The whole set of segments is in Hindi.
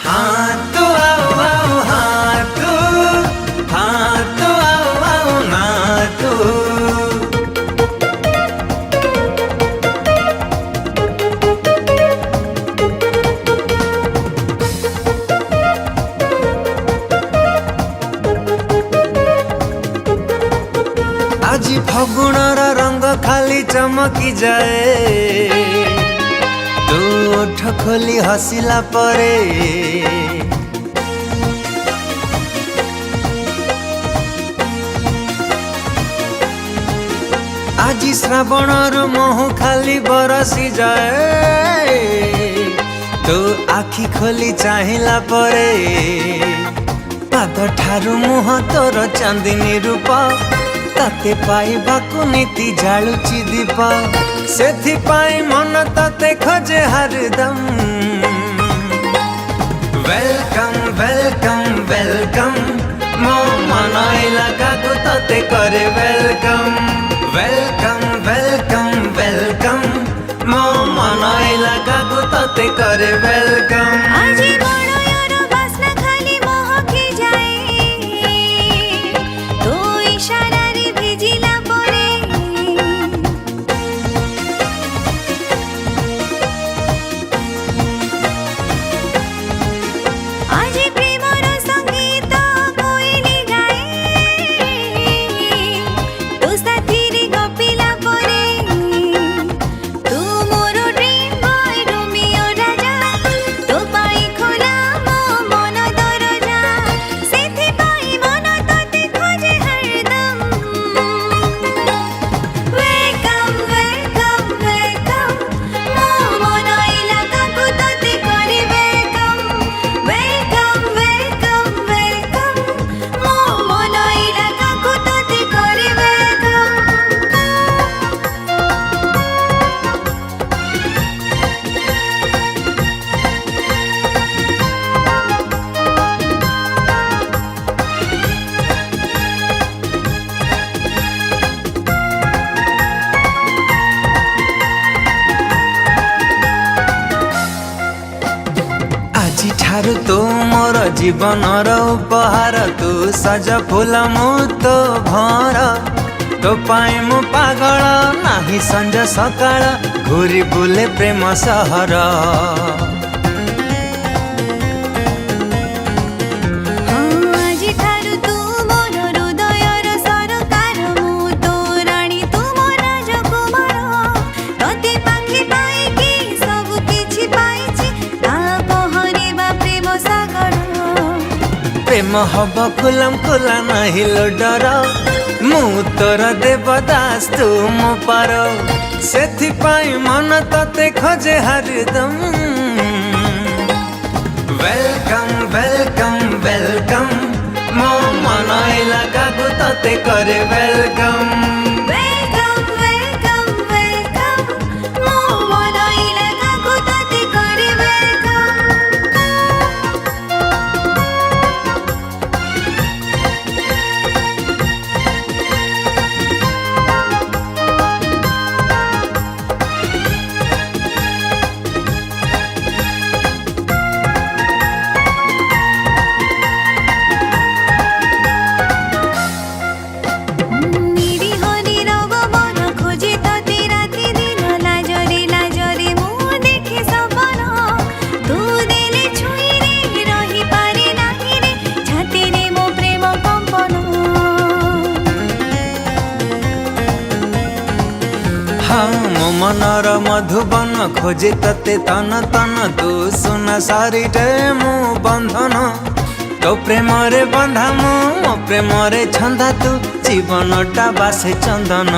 हाँ तू आओ आओ हाँ तू आओ ना तू। आज फगुणर रंग खाली चमकी जाए तू ओठ खोली हसिला परे। आज श्रावणर मोह खाली बरसी जाए तू आखि खोली चाहिला परे। पाद ठारू मुह तोर चांदिनी रूप ताते पाइबाकु नीति जालुची दीप सेथिपाई मन ताते खोजे हरदम। वेलकम वेलकम वेलकम मो मन इलाकाकु ताते करे वेलकम। वेलकम वेलकम वेलकम मो मन इलाकाकु ताते करे वेलकम। ठारू तू मोर जीवनर उपहार तू सज फूल मु तो भर तो पाई मु पागल नाही संज सकाळ घूरी बुले प्रेम सहर। प्रेम हब खुलम खुला नहीं डर मु तोर देवदास तू मो पार सेथिपाई मन तते खोजे हरदम। वेलकम वेलकम वेलकम मो मन इलाकाकु तते करे वेलकम। हाँ मो मनर मधुबन खोजे तते तन तन तू सुना सारीटे मु बंधन तो प्रेम रे बंधा मो प्रेम रे छंदा तू जीवनटा बासे चंदन।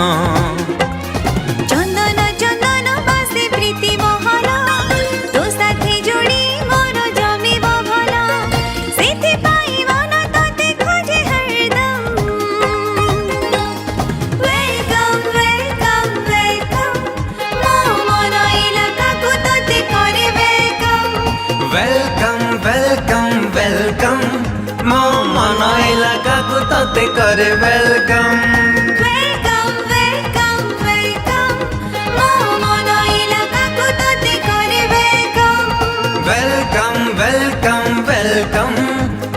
वेलकम वेलकम वेलकम मो मन इलाकाकु तते करे वेलकम। वेलकम वेलकम वेलकम मो मन इलाकाकु तते करे वेलकम। वेलकम वेलकम वेलकम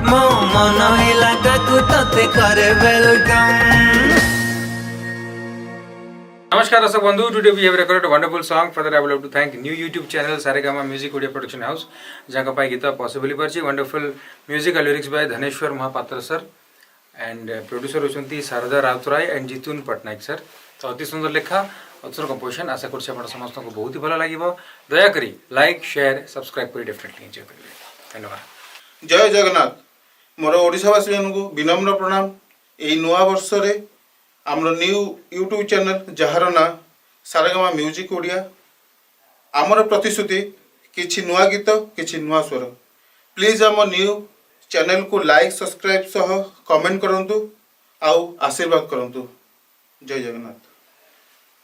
मो मन इलाका को तते करे वेलकम। नमस्कार दर्शक बंधु, today we have recorded a wonderful song. Further I would like to thank new YouTube channel Saregama music audio production house जहाँ का गीत पॉसिबल परची wonderful music lyrics by Dhaneswar Mohapatra sir and producer होती शारदा राउतराय एंड जितुन पट्टनायक सर। तो अति सुंदर लेखा अक्षर कंपोजिशन आशा कर समस्त को बहुत ही भल लगे। दयाकोरी लाइक शेयर सब्सक्राइब कर डेफिनेटली एंजॉय करेंगे। धन्यवाद। जय जगन्नाथ। मोर ओडिशावासी को विनम्र प्रणाम। यही नुआ वर्ष रे आमर न्यू यूट्यूब चैनल जार ना सारेगामा म्यूजिक ओडिया आमर प्रतिश्रुति किछि नुआ गीत किछि नुआ स्वर। प्लीज आम न्यू चैनल को लाइक सब्सक्राइब सह कमेंट करंतु आउ आशीर्वाद करंतु। जय जगन्नाथ।